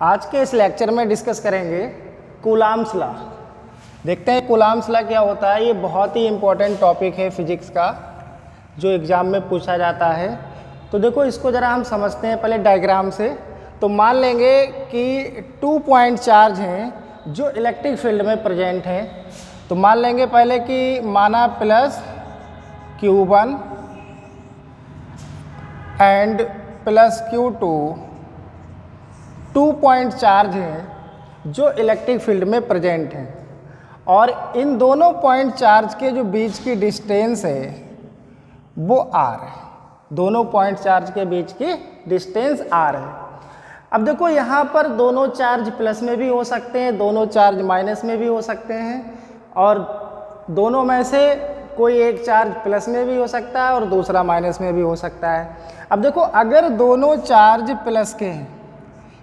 आज के इस लेक्चर में डिस्कस करेंगे कूलाम्स लॉ। देखते हैं कूलाम्स लॉ क्या होता है। ये बहुत ही इम्पोर्टेंट टॉपिक है फिजिक्स का जो एग्ज़ाम में पूछा जाता है। तो देखो इसको ज़रा हम समझते हैं पहले डायग्राम से। तो मान लेंगे कि 2 पॉइंट चार्ज हैं जो इलेक्ट्रिक फील्ड में प्रेजेंट हैं। तो मान लेंगे पहले कि माना plus Q1 and plus Q2 2 point charge हैं जो इलेक्ट्रिक फील्ड में प्रेजेंट हैं, और इन दोनों पॉइंट चार्ज के जो बीच की डिस्टेंस है वो r है। दोनों पॉइंट चार्ज के बीच की डिस्टेंस r है। अब देखो यहाँ पर दोनों चार्ज प्लस में भी हो सकते हैं, दोनों चार्ज माइनस में भी हो सकते हैं, और दोनों में से कोई एक चार्ज प्लस में भी हो सकता है और दूसरा माइनस में भी हो सकता है। अब देखो अगर दोनों चार्ज प्लस के हैं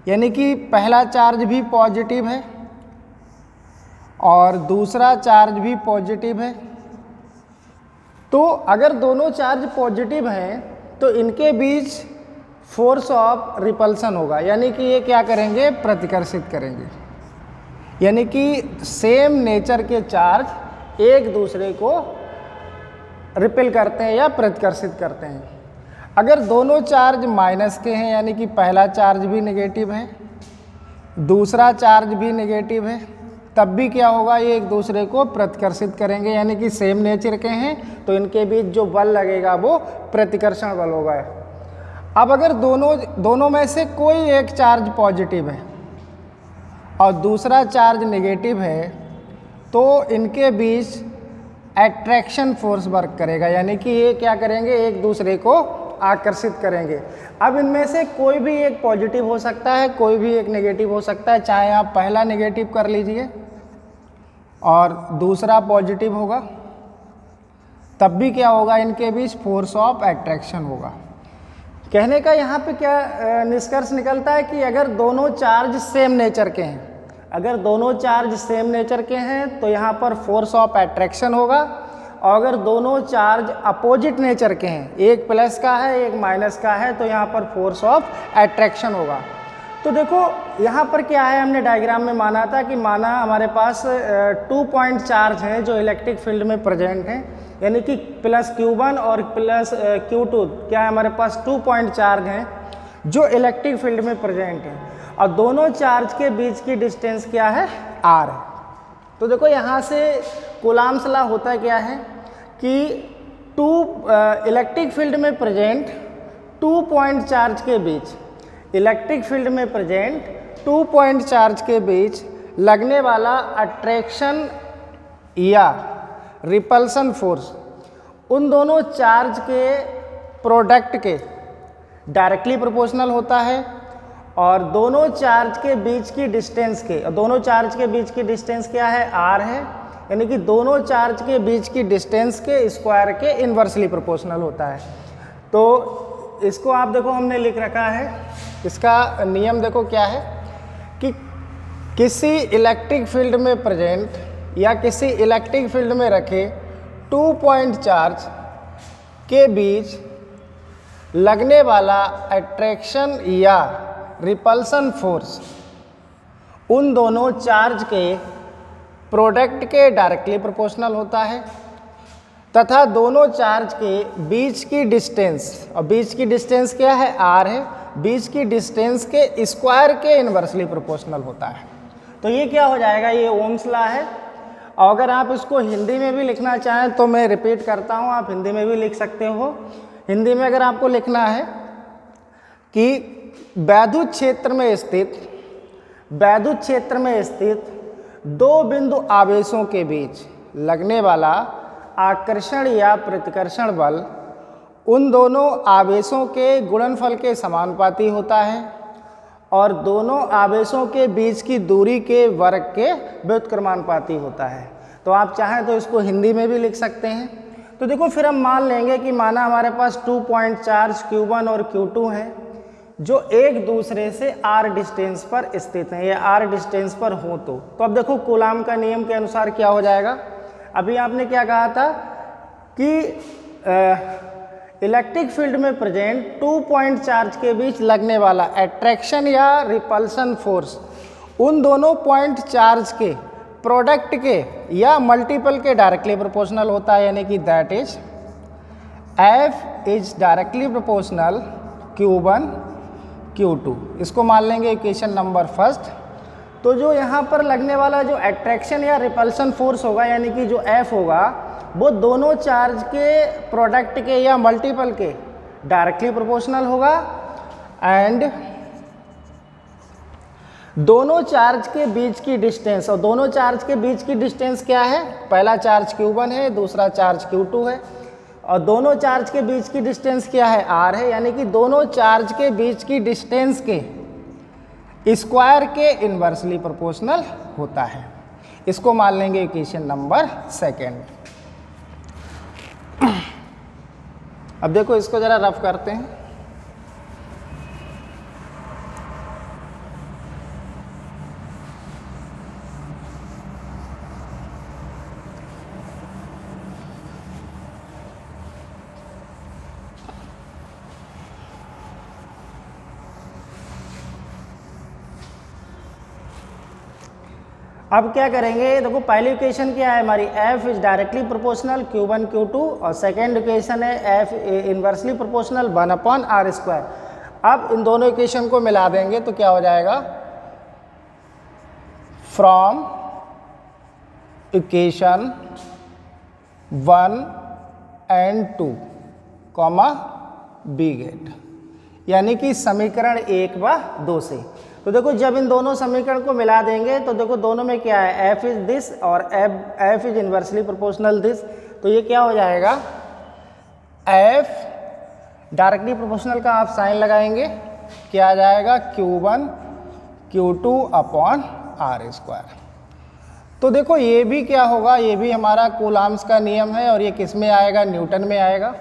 यानी कि पहला चार्ज भी पॉजिटिव है और दूसरा चार्ज भी पॉजिटिव है, तो अगर दोनों चार्ज पॉजिटिव हैं तो इनके बीच फोर्स ऑफ रिपल्सन होगा, यानी कि ये क्या करेंगे, प्रतिकर्षित करेंगे। यानी कि सेम नेचर के चार्ज एक दूसरे को रिपेल करते हैं या प्रतिकर्षित करते हैं। अगर दोनों चार्ज माइनस के हैं यानी कि पहला चार्ज भी नेगेटिव है, दूसरा चार्ज भी नेगेटिव है, तब भी क्या होगा, ये एक दूसरे को प्रतिकर्षित करेंगे। यानी कि सेम नेचर के हैं तो इनके बीच जो बल लगेगा वो प्रतिकर्षण बल होगा। अब अगर दोनों में से कोई एक चार्ज पॉजिटिव है और दूसरा चार्ज नेगेटिव है तो इनके बीच अट्रैक्शन फोर्स वर्क करेगा, यानी कि ये क्या करेंगे, एक दूसरे को आकर्षित करेंगे। अब इनमें से कोई भी एक पॉजिटिव हो सकता है, कोई भी एक नेगेटिव हो सकता है। चाहे आप पहला नेगेटिव कर लीजिए और दूसरा पॉजिटिव होगा, तब भी क्या होगा, इनके बीच फोर्स ऑफ अट्रैक्शन होगा। कहने का यहाँ पे क्या निष्कर्ष निकलता है कि अगर दोनों चार्ज सेम नेचर के हैं, अगर दोनों चार्ज सेम नेचर के हैं तो यहाँ पर फोर्स ऑफ अट्रैक्शन होगा, और अगर दोनों चार्ज अपोजिट नेचर के हैं, एक प्लस का है एक माइनस का है, तो यहाँ पर फोर्स ऑफ अट्रैक्शन होगा। तो देखो यहाँ पर क्या है, हमने डायग्राम में माना था कि माना हमारे पास 2 पॉइंट चार्ज हैं जो इलेक्ट्रिक फील्ड में प्रेजेंट हैं, यानी कि प्लस Q1 और प्लस Q2 क्या है, हमारे पास 2 पॉइंट चार्ज हैं जो इलेक्ट्रिक फील्ड में प्रेजेंट हैं, और दोनों चार्ज के बीच की डिस्टेंस क्या है, r है। तो देखो यहाँ से कूलाम्स लॉ होता क्या है कि इलेक्ट्रिक फील्ड में प्रेजेंट 2 पॉइंट चार्ज के बीच, इलेक्ट्रिक फील्ड में प्रेजेंट 2 पॉइंट चार्ज के बीच लगने वाला अट्रैक्शन या रिपल्सन फोर्स उन दोनों चार्ज के प्रोडक्ट के डायरेक्टली प्रोपोर्शनल होता है, और दोनों चार्ज के बीच की डिस्टेंस के, दोनों चार्ज के बीच की डिस्टेंस क्या है, r है, यानी कि दोनों चार्ज के बीच की डिस्टेंस के स्क्वायर के इन्वर्सली प्रोपोर्शनल होता है। तो इसको आप देखो हमने लिख रखा है, इसका नियम देखो क्या है कि किसी इलेक्ट्रिक फील्ड में प्रेजेंट या किसी इलेक्ट्रिक फील्ड में रखे 2 पॉइंट चार्ज के बीच लगने वाला अट्रैक्शन या रिपल्सन फोर्स उन दोनों चार्ज के प्रोडक्ट के डायरेक्टली प्रोपोर्शनल होता है, तथा दोनों चार्ज के बीच की डिस्टेंस, और बीच की डिस्टेंस क्या है, r है, बीच की डिस्टेंस के स्क्वायर के इन्वर्सली प्रोपोर्शनल होता है। तो ये क्या हो जाएगा, ये ओम्स लॉ है। और अगर आप इसको हिंदी में भी लिखना चाहें तो मैं रिपीट करता हूँ, आप हिंदी में भी लिख सकते हो। हिंदी में अगर आपको लिखना है कि वैद्युत क्षेत्र में स्थित 2 बिंदु आवेशों के बीच लगने वाला आकर्षण या प्रतिकर्षण बल उन दोनों आवेशों के गुणनफल के समानुपाती होता है, और दोनों आवेशों के बीच की दूरी के वर्ग के व्युत्क्रमानुपाती होता है। तो आप चाहें तो इसको हिंदी में भी लिख सकते हैं। तो देखो फिर हम मान लेंगे कि माना हमारे पास 2 पॉइंट चार्ज Q1 और Q2 हैं जो एक दूसरे से r डिस्टेंस पर स्थित हैं, ये r डिस्टेंस पर हो। तो अब देखो कूलाम का नियम के अनुसार क्या हो जाएगा, अभी आपने क्या कहा था कि इलेक्ट्रिक फील्ड में प्रेजेंट 2 पॉइंट चार्ज के बीच लगने वाला अट्रैक्शन या रिपल्सन फोर्स उन दोनों पॉइंट चार्ज के प्रोडक्ट के या मल्टीपल के डायरेक्टली प्रोपोर्शनल होता है, यानी कि that is F is directly proportional Q1 Q2। इसको मान लेंगे इक्वेशन नंबर फर्स्ट। तो जो यहाँ पर लगने वाला जो अट्रैक्शन या रिपल्सन फोर्स होगा, यानी कि जो F होगा, वो दोनों चार्ज के प्रोडक्ट के या मल्टीपल के डायरेक्टली प्रोपोर्शनल होगा एंड दोनों चार्ज के बीच की डिस्टेंस, और दोनों चार्ज के बीच की डिस्टेंस क्या है, पहला चार्ज Q1 है, दूसरा चार्ज Q2 है, और दोनों चार्ज के बीच की डिस्टेंस क्या है, R है, यानी कि दोनों चार्ज के बीच की डिस्टेंस के स्क्वायर के इन्वर्सली प्रोपोर्शनल होता है। इसको मान लेंगे इक्वेशन नंबर सेकेंड। अब देखो इसको जरा रफ करते हैं। अब क्या करेंगे, देखो पहली इक्वेशन क्या है हमारी, F is directly proportional Q1 Q2, और सेकेंड इक्वेशन है F इन्वर्सली प्रोपोर्शनल 1/r²। अब इन दोनों इक्वेशन को मिला देंगे तो क्या हो जाएगा, from equation 1 and 2 comma B get, यानी कि समीकरण 1 व 2 से। तो देखो जब इन दोनों समीकरण को मिला देंगे तो देखो दोनों में क्या है, F इज दिस और F is inversely proportional this, तो ये क्या हो जाएगा, F डायरेक्टली प्रोपोर्शनल का आप साइन लगाएंगे, क्या आ जाएगा, Q1 Q2/r²। तो देखो ये भी क्या होगा, ये भी हमारा कूलाम्स का नियम है, और ये किस में आएगा, न्यूटन में आएगा।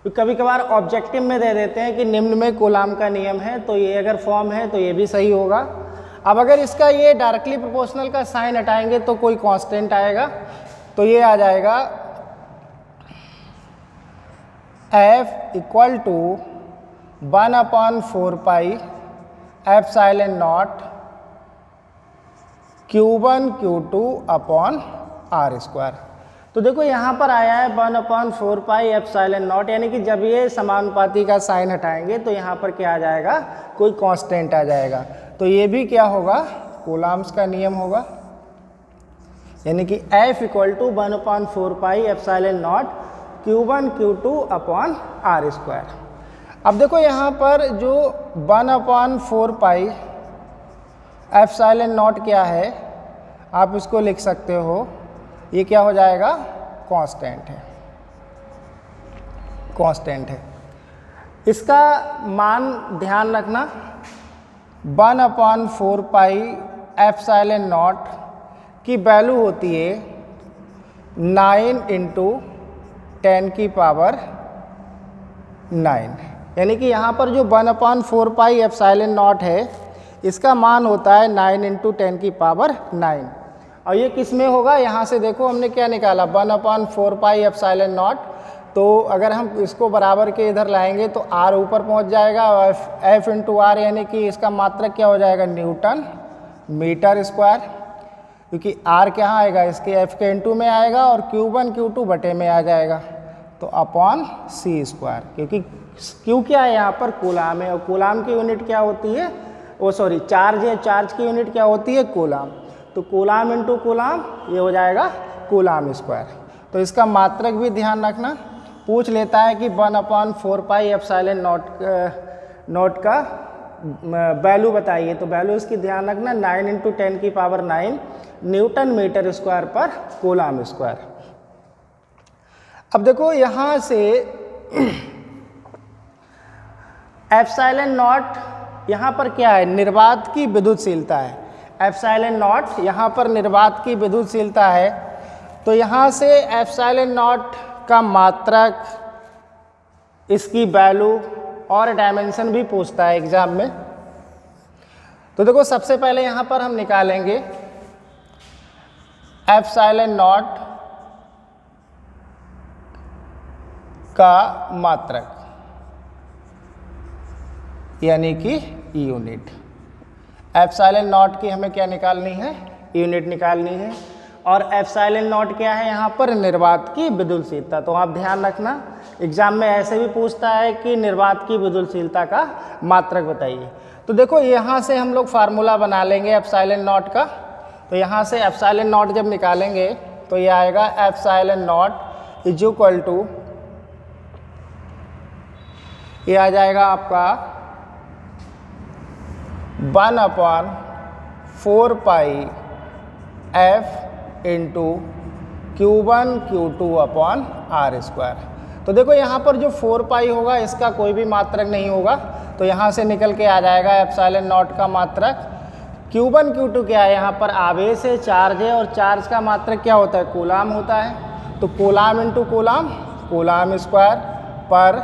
तो कभी कभार ऑब्जेक्टिव में दे देते हैं कि निम्न में कूलाम का नियम है, तो ये अगर फॉर्म है तो ये भी सही होगा। अब अगर इसका ये डायरेक्टली प्रोपोर्शनल का साइन हटाएंगे तो कोई कांस्टेंट आएगा, तो ये आ जाएगा F equal to 1/4π ε0 Q1 Q2/r²। तो देखो यहाँ पर आया है 1/4π ε0, यानी कि जब ये समानुपाती का साइन हटाएंगे तो यहाँ पर क्या आ जाएगा, कोई कांस्टेंट आ जाएगा। तो ये भी क्या होगा, कूलाम्स का नियम होगा, यानी कि F equal to 1/4π ε0 Q1 Q2/r²। अब देखो यहाँ पर जो 1/4π ε0 क्या है, आप इसको लिख सकते हो, ये क्या हो जाएगा, कांस्टेंट है, कांस्टेंट है। इसका मान ध्यान रखना, 1/4π ε0 की वैल्यू होती है 9 × 10⁹, यानी कि यहाँ पर जो 1/4π ε0 है इसका मान होता है 9 × 10⁹। और ये किस में होगा, यहाँ से देखो हमने क्या निकाला, 1/4π ε0, तो अगर हम इसको बराबर के इधर लाएंगे तो r ऊपर पहुँच जाएगा, और F × r यानी कि इसका मात्रक क्या हो जाएगा, न्यूटन मीटर स्क्वायर, क्योंकि r क्या आएगा, इसके F के × में आएगा, और Q1 Q2 बटे में आ जाएगा, तो अपॉन c², क्योंकि Q क्या है यहाँ पर, कूलाम है, और कूलाम की यूनिट क्या होती है, ओ सॉरी चार्ज है, चार्ज की यूनिट क्या होती है, कूलाम। तो कूलाम × कूलाम ये हो जाएगा कूलाम स्क्वायर। तो इसका मात्रक भी ध्यान रखना, पूछ लेता है कि 1/4π ε0 का वैल्यू बताइए, तो वैल्यू इसकी ध्यान रखना 9 × 10⁹ newton metre square per coulomb square. अब देखो यहाँ से ε0 यहाँ पर क्या है, निर्वात की विद्युतशीलता है, ε0 यहाँ पर निर्वात की विद्युतशीलता है। तो यहाँ से ε0 का मात्रक, इसकी वैल्यू और डायमेंशन भी पूछता है एग्जाम में। तो देखो सबसे पहले यहाँ पर हम निकालेंगे ε0 का मात्रक यानी कि यूनिट। एप्सिलॉन नॉट की हमें क्या निकालनी है, यूनिट निकालनी है। और एप्सिलॉन नॉट क्या है यहाँ पर, निर्वात की विद्युलशीलता। तो आप ध्यान रखना, एग्जाम में ऐसे भी पूछता है कि निर्वात की विद्युलशीलता का मात्रक बताइए। तो देखो यहाँ से हम लोग फार्मूला बना लेंगे एप्सिलॉन नॉट का। तो यहाँ से एप्सिलॉन नॉट जब निकालेंगे तो ये आएगा epsilon nought is equal to, ये आ जाएगा आपका 1/4 pi F into Q1 Q2 upon R square. तो देखो यहाँ पर जो 4 पाई होगा इसका कोई भी मात्रक नहीं होगा, तो यहाँ से निकल के आ जाएगा एप्सिलॉन नॉट का मात्रक। Q1 Q2 क्या है, यहाँ पर आवेश है, चार्ज है, और चार्ज का मात्रक क्या होता है, कूलाम होता है। तो coulomb into coulomb, coulomb square पर,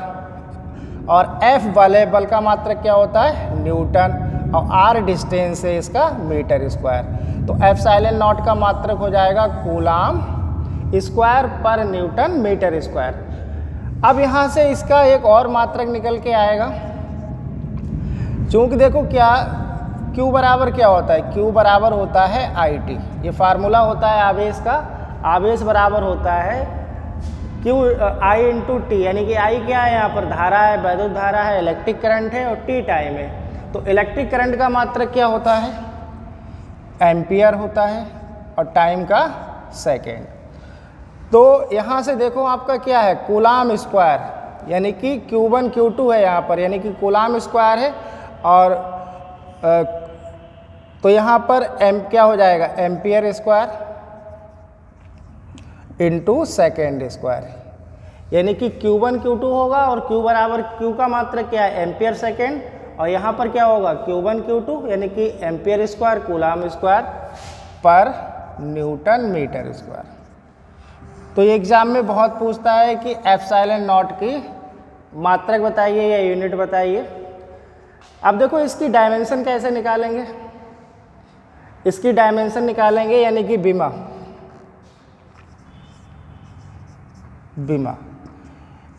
और F वाले बल का मात्रक क्या होता है, न्यूटन, और R डिस्टेंस है इसका मीटर स्क्वायर। तो एप्सिलॉन नॉट का मात्रक हो जाएगा कूलाम स्क्वायर पर न्यूटन मीटर स्क्वायर। अब यहाँ से इसका एक और मात्रक निकल के आएगा, चूँकि देखो क्या Q बराबर क्या होता है, Q बराबर होता है IT। ये फार्मूला होता है आवेश का, आवेश बराबर होता है Q I इंटू टी, यानी कि I क्या है, यहाँ पर धारा है, वैद्युत धारा है, इलेक्ट्रिक करंट है, और T टाइम है। तो इलेक्ट्रिक करंट का मात्रक क्या होता है, एम्पियर होता है, और टाइम का सेकेंड। तो यहाँ से देखो आपका क्या है, कूलाम स्क्वायर, यानी कि Q1 Q2 है यहाँ पर, यानी कि कूलाम स्क्वायर है, और तो यहाँ पर क्या हो जाएगा, ampere square into second square, यानी कि Q1 Q2 होगा, और Q बराबर Q का मात्रक क्या है, एम्पियर सेकेंड, और यहाँ पर क्या होगा, Q1 Q2 यानी कि एम्पियर स्क्वायर कूलाम स्क्वायर पर न्यूटन मीटर स्क्वायर। तो ये एग्जाम में बहुत पूछता है कि एप्सिलॉन नॉट की मात्रक बताइए या यूनिट बताइए। अब देखो इसकी डायमेंशन कैसे निकालेंगे, इसकी डायमेंशन निकालेंगे यानी कि बीमा, बीमा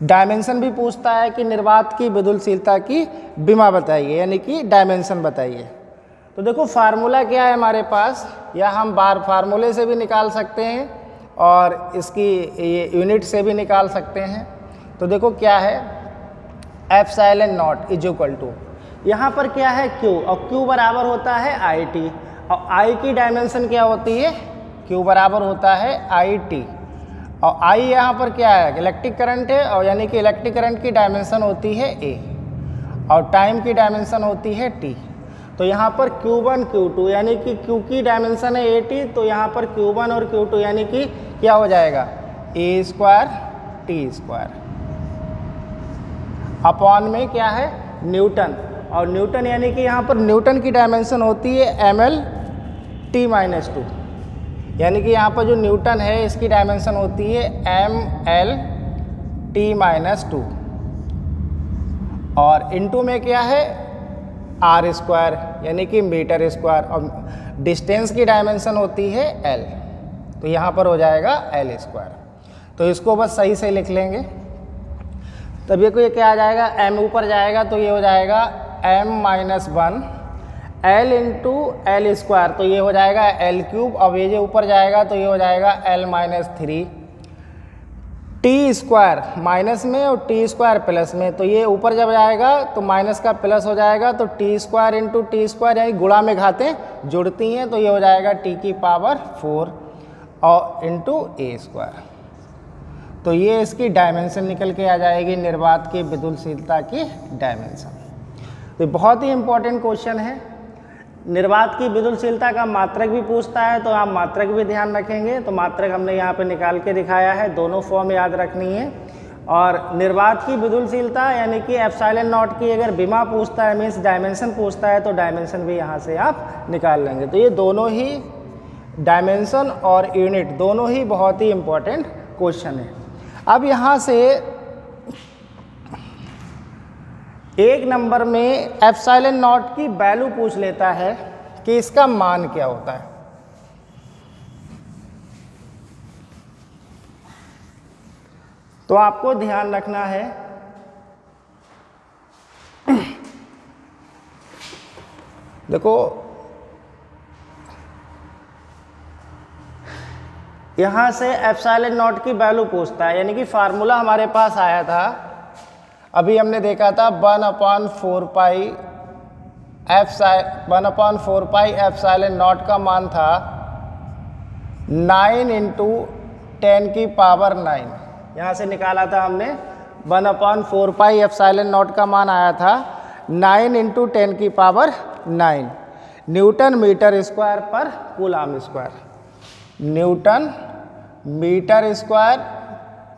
डायमेंशन भी पूछता है कि निर्वात की विद्युलशीलता की बीमा बताइए, यानी कि डायमेंशन बताइए। तो देखो फार्मूला क्या है हमारे पास, या हम बार फार्मूले से भी निकाल सकते हैं और इसकी ये यूनिट से भी निकाल सकते हैं। तो देखो क्या है, epsilon nought is equal to, यहाँ पर क्या है Q, और Q बराबर होता है IT, और I की डायमेंशन क्या होती है, Q बराबर होता है IT, और I यहाँ पर क्या है, इलेक्ट्रिक करंट है, और यानी कि इलेक्ट्रिक करंट की डायमेंशन होती है A, और टाइम की डायमेंशन होती है T। तो यहाँ पर Q1 Q2 यानी कि Q की डायमेंशन है AT, तो यहाँ पर Q1 और Q2 यानी कि क्या हो जाएगा, A square T square upon में क्या है, न्यूटन, और न्यूटन यानी कि यहाँ पर न्यूटन की डायमेंशन होती है ml T-2, यानी कि यहाँ पर जो न्यूटन है इसकी डायमेंशन होती है ml T-2, और इनटू में क्या है R स्क्वायर यानी कि मीटर स्क्वायर, और डिस्टेंस की डायमेंशन होती है L, तो यहाँ पर हो जाएगा L स्क्वायर। तो इसको बस सही से लिख लेंगे, तब ये क्या आ जाएगा, m ऊपर जाएगा तो ये हो जाएगा m-1 L into L square, तो ये हो जाएगा L क्यूब, अब ये जो ऊपर जाएगा तो ये हो जाएगा L-3 T स्क्वायर माइनस में और T स्क्वायर प्लस में, तो ये ऊपर जब जाएगा तो माइनस का प्लस हो जाएगा, तो T square into T square यानी गुणा में घातें जुड़ती हैं, तो ये हो जाएगा T की पावर 4 और इंटू A स्क्वायर। तो ये इसकी डायमेंशन निकल के आ जाएगी, निर्वात की विद्युलशीलता की डायमेंशन। तो बहुत ही इंपॉर्टेंट क्वेश्चन है, निर्वात की विद्युलशीलता का मात्रक भी पूछता है, तो आप मात्रक भी ध्यान रखेंगे। तो मात्रक हमने यहाँ पे निकाल के दिखाया है, दोनों फॉर्म याद रखनी है। और निर्वात की विद्युलशीलता यानी कि एप्सिलॉन नॉट की अगर बीमा पूछता है, मीन्स डायमेंशन पूछता है, तो डायमेंशन भी यहाँ से आप निकाल लेंगे। तो ये दोनों ही डायमेंशन और यूनिट दोनों ही बहुत ही इम्पोर्टेंट क्वेश्चन है। अब यहाँ से एक नंबर में एप्सिलॉन नॉट की वैल्यू पूछ लेता है कि इसका मान क्या होता है। तो आपको ध्यान रखना है देखो यहाँ से एप्सिलॉन नॉट की वैल्यू पूछता है, यानी कि फार्मूला हमारे पास आया था, अभी हमने देखा था 1/4 पाई एप्सिलॉन नॉट का मान था 9 × 10⁹ यहाँ से निकाला था हमने 1/4 पाई एप्सिलॉन नॉट का मान आया था 9 × 10⁹ newton metre square per coulomb square, newton metre square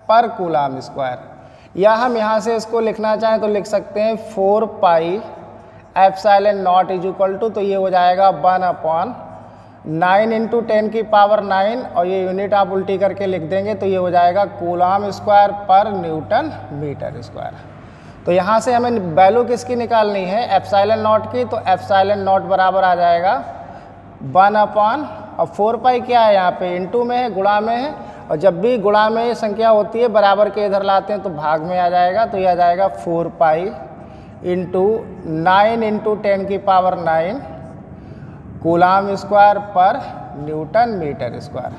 per coulomb square. या हम यहाँ से इसको लिखना चाहें तो लिख सकते हैं 4 pi epsilon nought is equal to, तो ये हो जाएगा 1/9 × 10⁹ और ये यूनिट आप उल्टी करके लिख देंगे तो ये हो जाएगा कूलाम स्क्वायर पर न्यूटन मीटर स्क्वायर। तो यहाँ से हमें वैल्यू किसकी निकालनी है, एप्सिलॉन नॉट की, तो एप्सिलॉन नॉट बराबर आ जाएगा 1/4 पाई क्या है यहाँ पे इनटू में है, गुणा में है, और जब भी गुणा में ये संख्या होती है बराबर के इधर लाते हैं तो भाग में आ जाएगा, तो ये आ जाएगा 4 पाई इंटू 9 × 10⁹ कूलाम स्क्वायर पर न्यूटन मीटर स्क्वायर।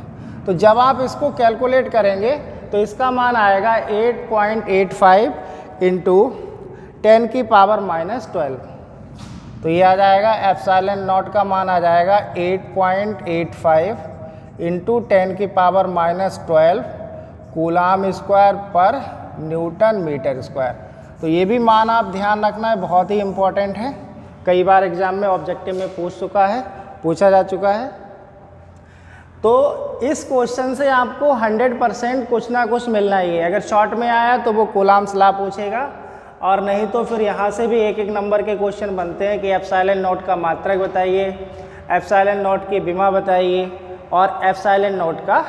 तो जब आप इसको कैलकुलेट करेंगे तो इसका मान आएगा 8.85 × 10⁻⁻12। तो ये आ जाएगा एप्सिलॉन नॉट का मान आ जाएगा 8.85 × 10⁻⁻12 कूलाम स्क्वायर पर न्यूटन मीटर स्क्वायर। तो ये भी मान आप ध्यान रखना है, बहुत ही इम्पोर्टेंट है, कई बार एग्जाम में ऑब्जेक्टिव में पूछा जा चुका है। तो इस क्वेश्चन से आपको 100% कुछ ना कुछ मिलना ही है। अगर शॉर्ट में आया तो वो कूलाम्स लॉ पूछेगा, और नहीं तो फिर यहाँ से भी एक नंबर के क्वेश्चन बनते हैं कि एप्सिलॉन नॉट का मात्रक बताइए, एप्सिलॉन नॉट की विमा बताइए और एप्सिलॉन नॉट का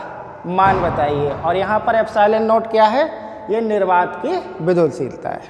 मान बताइए। और यहाँ पर एप्सिलॉन नॉट क्या है, ये निर्वात की विद्युतशीलता है।